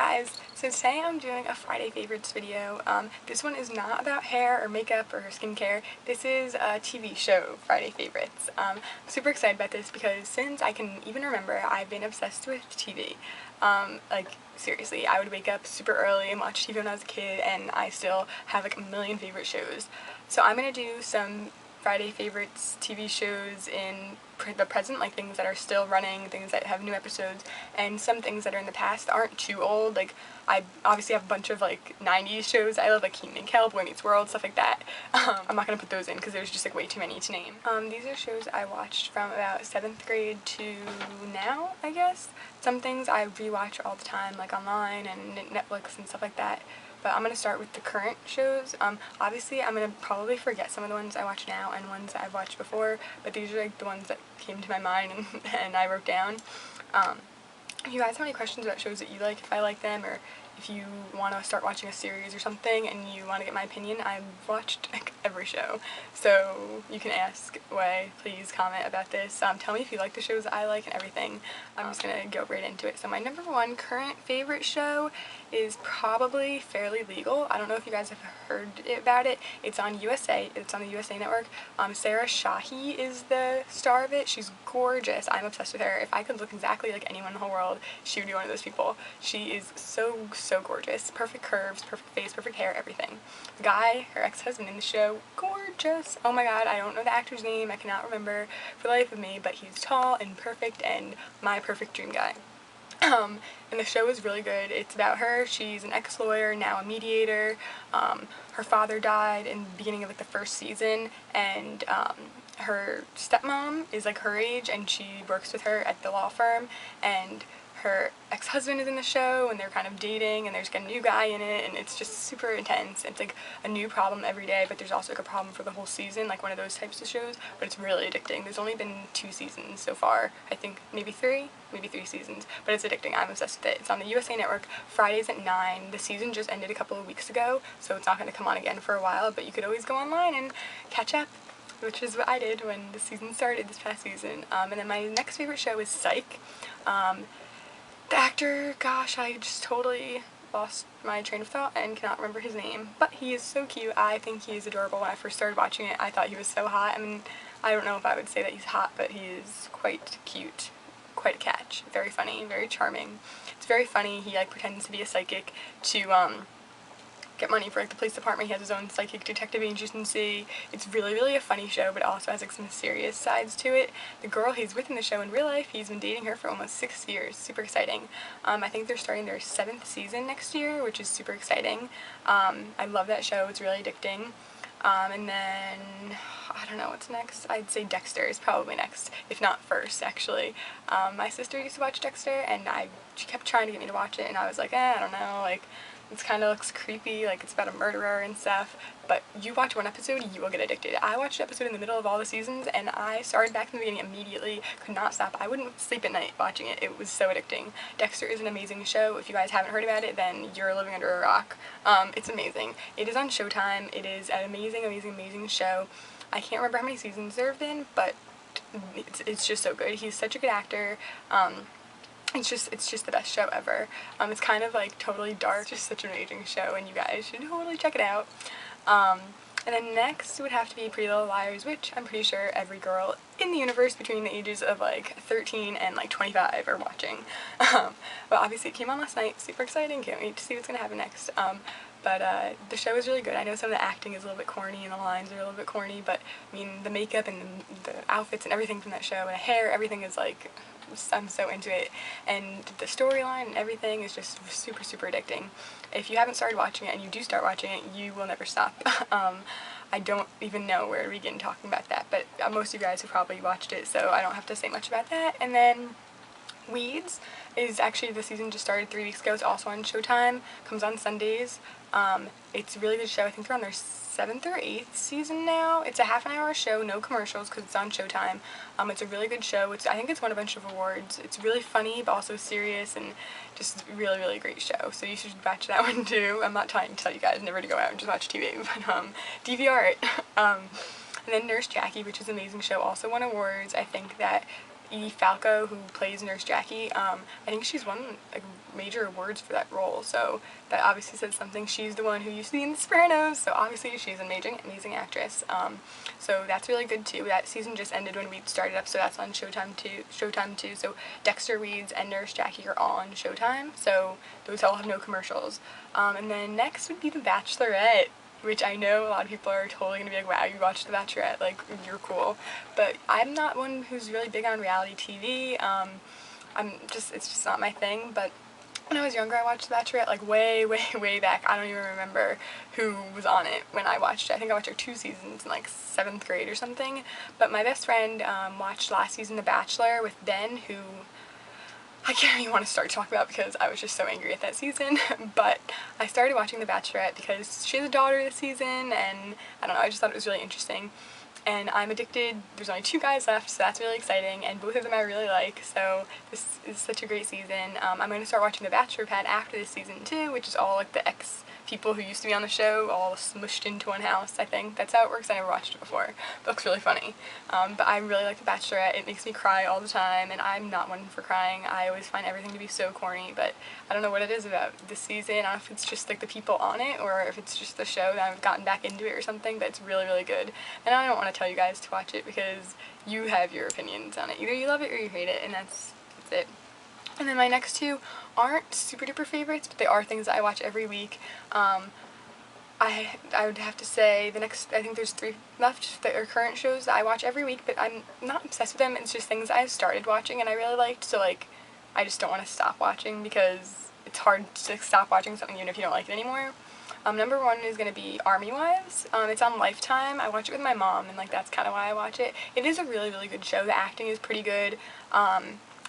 guys, so today I'm doing a Friday favorites video. This one is not about hair or makeup or skincare. This is a TV show Friday favorites. I'm super excited about this because since I can even remember, I've been obsessed with TV. Like seriously, I would wake up super early and watch TV when I was a kid, and I still have like a million favorite shows. So I'm gonna do some Friday favorites TV shows in the present, like things that are still running, things that have new episodes, and some things that are in the past that aren't too old. Like I obviously have a bunch of like 90s shows I love, like Kenan and Kel, Boy Meets World, stuff like that. I'm not gonna put those in because there's just like way too many to name. These are shows I watched from about 7th grade to now, I guess. Some things I rewatch all the time, like online and Netflix and stuff like that. But I'm going to start with the current shows. Obviously, I'm going to probably forget some of the ones I watch now and ones I've watched before, but these are like the ones that came to my mind and I wrote down. If you guys have any questions about shows that you like, if I like them, or if you want to start watching a series or something and you want to get my opinion, I've watched like every show, so you can ask away. Please comment about this. Tell me if you like the shows I like and everything. I'm just going to go right into it. So my number one current favorite show is probably Fairly Legal. I don't know if you guys have heard about it. It's on USA. It's on the USA Network. Sarah Shahi is the star of it. She's gorgeous. I'm obsessed with her. If I could look exactly like anyone in the whole world, she would be one of those people. She is so gorgeous. Perfect curves, perfect face, perfect hair, everything. The guy, her ex-husband in the show, gorgeous. Oh my god, I don't know the actor's name. I cannot remember for the life of me, but he's tall and perfect and my perfect dream guy. And the show is really good. It's about her. She's an ex-lawyer, now a mediator. Her father died in the beginning of like the first season, and her stepmom is like her age, and she works with her at the law firm, and her ex-husband is in the show, and they're kind of dating, and there's like a new guy in it, and it's just super intense. It's like a new problem every day, but there's also like a problem for the whole season, like one of those types of shows, but it's really addicting. There's only been 2 seasons so far. I think maybe 3 seasons, but it's addicting. I'm obsessed with it. It's on the USA Network, Fridays at 9. The season just ended a couple of weeks ago, so it's not going to come on again for a while, but you could always go online and catch up, which is what I did when the season started this past season. And then my next favorite show is Psych. The actor, gosh, I just totally lost my train of thought and cannot remember his name, but he is so cute. I think he is adorable. When I first started watching it, I thought he was so hot. I mean, I don't know if I would say that he's hot, but he is quite cute, quite a catch. Very funny, very charming. It's very funny. He like pretends to be a psychic to get money for like the police department. He has his own psychic detective agency. It's really a funny show, but it also has like some serious sides to it. The girl he's with in the show in real life, he's been dating her for almost 6 years. Super exciting. I think they're starting their 7th season next year, which is super exciting. I love that show. It's really addicting. And then, I don't know what's next. I'd say Dexter is probably next, if not first, actually. My sister used to watch Dexter, and she kept trying to get me to watch it, and I was like, I don't know, like, it kind of looks creepy, like it's about a murderer and stuff, but you watch one episode, you will get addicted. I watched an episode in the middle of all the seasons, and I started back in the beginning immediately, could not stop. I wouldn't sleep at night watching it. It was so addicting. Dexter is an amazing show. If you guys haven't heard about it, then you're living under a rock. It's amazing. It is on Showtime. It is an amazing show. I can't remember how many seasons there have been, but it's just so good. He's such a good actor. It's just the best show ever. It's kind of like totally dark, just such an amazing show, and you guys should totally check it out. And then next would have to be Pretty Little Liars, which I'm pretty sure every girl in the universe between the ages of like 13 and like 25 are watching. But obviously it came on last night, super exciting, can't wait to see what's gonna happen next. But the show is really good. I know some of the acting is a little bit corny and the lines are a little bit corny, but I mean the makeup and the outfits and everything from that show and the hair, everything is like, I'm so into it, and the storyline and everything is just super addicting. If you haven't started watching it and you do start watching it, you will never stop. I don't even know where to begin talking about that, but most of you guys have probably watched it, so I don't have to say much about that. And then Weeds is actually, the season just started 3 weeks ago. It's also on Showtime, comes on Sundays. It's a really good show. I think they're on their 7th or 8th season now. It's a half-an-hour show, no commercials, because it's on Showtime. It's a really good show. I think it's won a bunch of awards. It's really funny, but also serious, and just really great show. So you should watch that one too. I'm not trying to tell you guys never to go out and just watch TV, but DVR it. And then Nurse Jackie, which is an amazing show, also won awards. I think that E. Falco, who plays Nurse Jackie. I think she's won like major awards for that role, so that obviously says something. She's the one who used to be in The Sopranos, so obviously she's an amazing actress. So that's really good too. That season just ended when Weeds started up, so that's on Showtime too. So Dexter, Weeds, and Nurse Jackie are all on Showtime, so those all have no commercials. And then next would be The Bachelorette, which I know a lot of people are totally going to be like, wow, you watched The Bachelorette, like, you're cool. But I'm not one who's really big on reality TV. It's just not my thing. But when I was younger, I watched The Bachelorette, like, way back. I don't even remember who was on it when I watched it. I think I watched like 2 seasons in, like, 7th grade or something. But my best friend watched last season The Bachelor with Ben, who I can't even want to start talking about because I was just so angry at that season. But I started watching The Bachelorette because she has a daughter this season, and I don't know, I just thought it was really interesting. And I'm addicted. There's only 2 guys left, so that's really exciting, and both of them I really like, so this is such a great season. I'm going to start watching The Bachelor Pad after this season too, which is all like the ex-people who used to be on the show, all smushed into one house, I think. That's how it works. I never watched it before. It looks really funny. But I really like The Bachelorette. It makes me cry all the time, and I'm not one for crying. I always find everything to be so corny, but I don't know what it is about this season. I don't know if it's just like the people on it, or if it's just the show that I've gotten back into it or something, but it's really good. And I don't want to tell you guys to watch it because you have your opinions on it. Either you love it or you hate it, and that's it. And then my next 2 aren't super duper favorites, but they are things that I watch every week. I would have to say I think there's 3 left that are current shows that I watch every week, but I'm not obsessed with them. It's just things I've started watching and I really liked, so like I just don't want to stop watching because it's hard to stop watching something even if you don't like it anymore. Number 1 is going to be Army Wives. It's on Lifetime. I watch it with my mom, and like that's kind of why I watch it. It is a really good show. The acting is pretty good.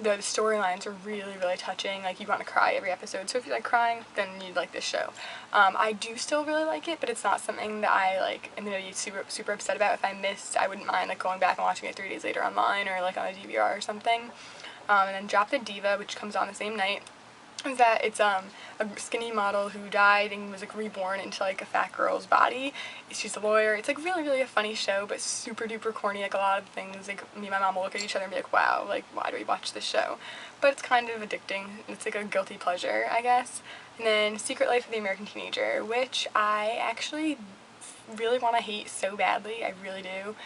The storylines are really touching. Like, you want to cry every episode. So if you like crying, then you'd like this show. I do still really like it, but it's not something that I like am going to be super upset about. If I missed, I wouldn't mind like going back and watching it 3 days later online or like on a DVR or something. And then Drop the Diva, which comes on the same night. Is that it's a skinny model who died and was like reborn into like a fat girl's body. She's a lawyer. It's like really a funny show, but super duper corny. Like a lot of things, like me and my mom will look at each other and be like, wow, like why do we watch this show? But it's kind of addicting. It's like a guilty pleasure, I guess. And then Secret Life of the American Teenager, which I actually really want to hate so badly. I really do.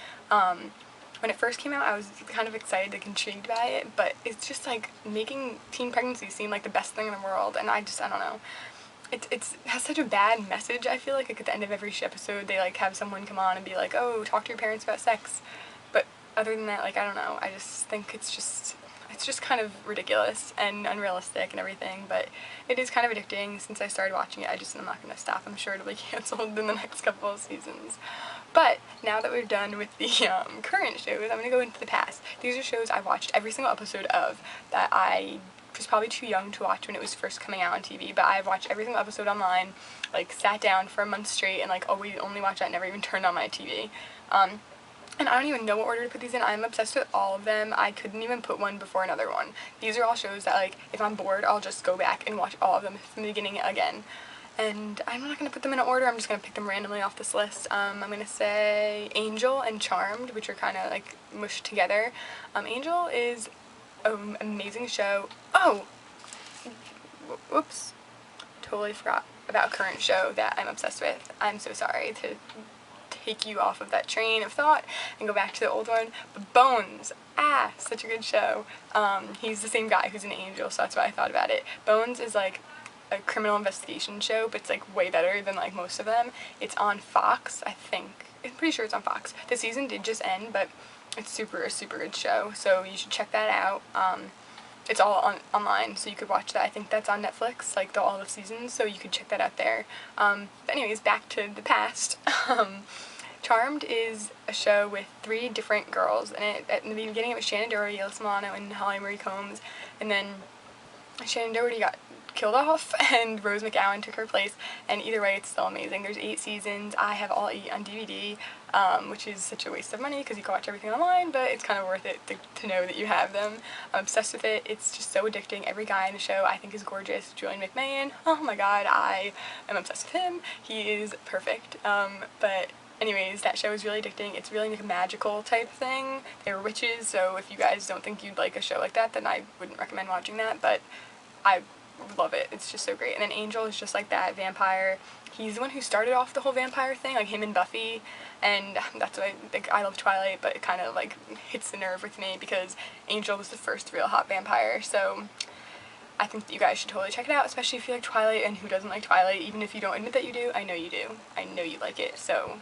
When it first came out, I was kind of excited, like intrigued by it, but it's just like making teen pregnancy seem like the best thing in the world, and I don't know. It has such a bad message, I feel like at the end of every episode they like have someone come on and be like, oh, talk to your parents about sex. But other than that, like, I don't know, I just think it's just kind of ridiculous and unrealistic and everything, but it is kind of addicting. Since I started watching it, I'm not going to stop. I'm sure it'll be canceled in the next couple of seasons. But now that we're done with the current shows, I'm going to go into the past. These are shows I watched every single episode of that I was probably too young to watch when it was first coming out on TV, but I've watched every single episode online, like sat down for a month straight and like always only watched that, never even turned on my TV. And I don't even know what order to put these in. I'm obsessed with all of them. I couldn't even put one before another one. These are all shows that, like, if I'm bored, I'll just go back and watch all of them from the beginning again. And I'm not going to put them in an order. I'm just going to pick them randomly off this list. I'm going to say Angel and Charmed, which are kind of, like, mushed together. Angel is an amazing show. Oh! Whoops. Totally forgot about a current show that I'm obsessed with. I'm so sorry to take you off of that train of thought and go back to the old one. But Bones, such a good show. He's the same guy who's an Angel, so that's why I thought about it. Bones is like a criminal investigation show, but it's like way better than like most of them. It's on Fox, I think. I'm pretty sure it's on Fox. The season did just end, but it's super good show, so you should check that out. It's all online, so you could watch that. I think that's on Netflix, like all the seasons, so you could check that out there. But anyways, back to the past. Charmed is a show with 3 different girls, and at the beginning it was Shannon Doherty, Alyssa Milano, and Holly Marie Combs, and then Shannon Doherty got killed off and Rose McGowan took her place, and either way it's still amazing. There's 8 seasons. I have all 8 on DVD, which is such a waste of money because you can watch everything online, but it's kind of worth it to know that you have them. I'm obsessed with it. It's just so addicting. Every guy in the show I think is gorgeous. Julian McMahon, oh my god, I am obsessed with him. He is perfect. But Anyways, that show is really addicting. It's really like a magical type thing. They were witches, so if you guys don't think you'd like a show like that, then I wouldn't recommend watching that, but I love it. It's just so great. And then Angel is just like that vampire. He's the one who started off the whole vampire thing, like him and Buffy, and that's why I love Twilight, but it kind of like hits the nerve with me because Angel was the first real hot vampire, so I think that you guys should totally check it out, especially if you like Twilight, and who doesn't like Twilight, even if you don't admit that you do, I know you do. I know you like it, so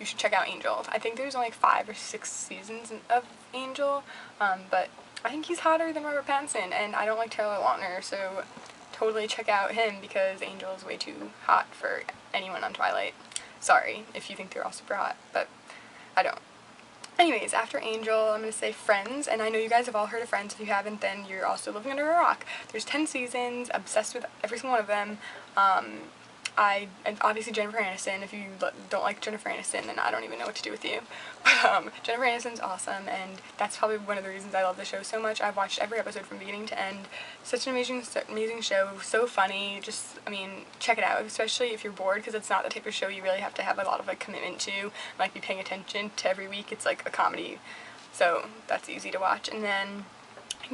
you should check out Angel. I think there's only like 5 or 6 seasons of Angel, but I think he's hotter than Robert Pattinson, and I don't like Taylor Lautner, so totally check out him because Angel is way too hot for anyone on Twilight. Sorry if you think they're all super hot, but I don't. Anyways, after Angel, I'm going to say Friends, and I know you guys have all heard of Friends. If you haven't, then you're also living under a rock. There's 10 seasons, obsessed with every single one of them. And obviously Jennifer Aniston. If you don't like Jennifer Aniston, then I don't even know what to do with you. But Jennifer Aniston's awesome, and that's probably one of the reasons I love the show so much. I've watched every episode from beginning to end. Such an amazing show, so funny. Just, I mean, check it out, especially if you're bored, because it's not the type of show you really have to have a lot of like commitment to, like be paying attention to every week. It's like a comedy, so that's easy to watch. And then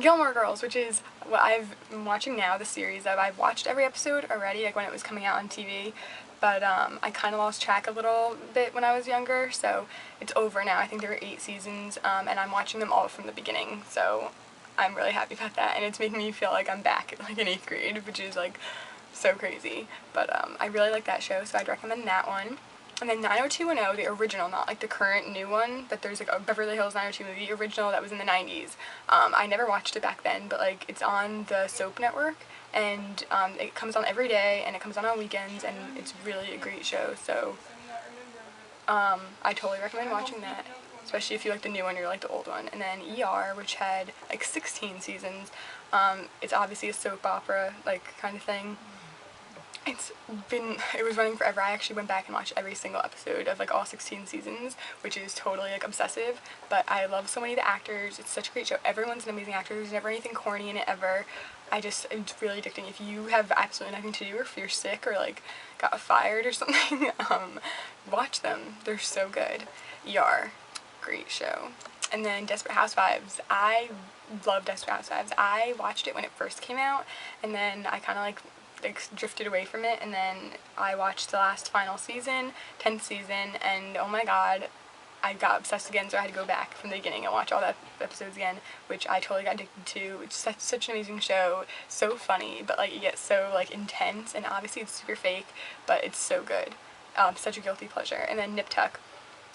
Gilmore Girls, which is what I've been watching now, the series that I've watched every episode already, like when it was coming out on TV, but I kind of lost track a little bit when I was younger, so it's over now. I think there were 8 seasons, and I'm watching them all from the beginning, so I'm really happy about that, and it's making me feel like I'm back like in 8th grade, which is like so crazy, but I really like that show, so I'd recommend that one. And then 90210, the original, not like the current new one, but there's like a Beverly Hills 90210, the original that was in the 90s. I never watched it back then, but like it's on the Soap Network, and it comes on every day, and it comes on weekends, and it's really a great show, so I totally recommend watching that, especially if you like the new one or you like the old one. And then ER, which had like 16 seasons, it's obviously a soap opera like kind of thing. It was running forever. I actually went back and watched every single episode of like all 16 seasons, which is totally like obsessive, but I love so many of the actors. It's such a great show. Everyone's an amazing actor. There's never anything corny in it ever. It's really addicting. If you have absolutely nothing to do, or if you're sick or like got fired or something, watch them. They're so good. ER, great show. And then Desperate Housewives. I love Desperate Housewives. I watched it when it first came out, and then I kind of like drifted away from it, and then I watched the last final season, 10th season, and oh my god, I got obsessed again, so I had to go back from the beginning and watch all the episodes again, which I totally got addicted to. It's such an amazing show, so funny, but like it gets so like intense, and obviously it's super fake, but it's so good. Such a guilty pleasure. And then Nip Tuck,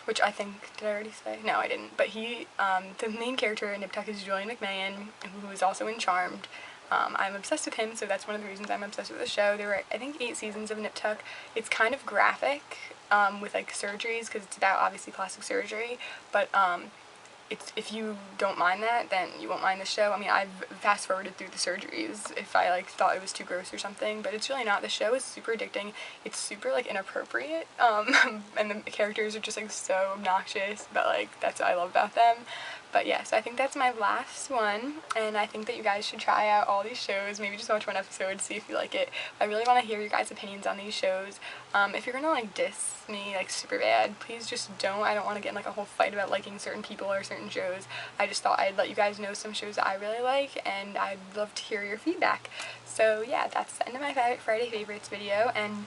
which I think, did I already say? No, I didn't, but the main character in Nip Tuck is Julian McMahon, who is also in Charmed. I'm obsessed with him, so that's one of the reasons I'm obsessed with the show. There were, I think, 8 seasons of Nip Tuck. It's kind of graphic, with like surgeries, because it's about obviously plastic surgery, but if you don't mind that, then you won't mind the show. I mean, I've fast forwarded through the surgeries if I like thought it was too gross or something, but it's really not. The show is super addicting. It's super like inappropriate, and the characters are just like so obnoxious, but like that's what I love about them. But yeah, so I think that's my last one, and I think that you guys should try out all these shows, maybe just watch one episode, see if you like it. I really want to hear your guys' opinions on these shows. If you're gonna like diss me like super bad, please just don't. I don't want to get in like a whole fight about liking certain people or certain shows. I just thought I'd let you guys know some shows that I really like, and I'd love to hear your feedback. So yeah, that's the end of my Friday Favorites video, and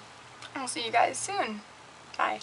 I'll see you guys soon. Bye.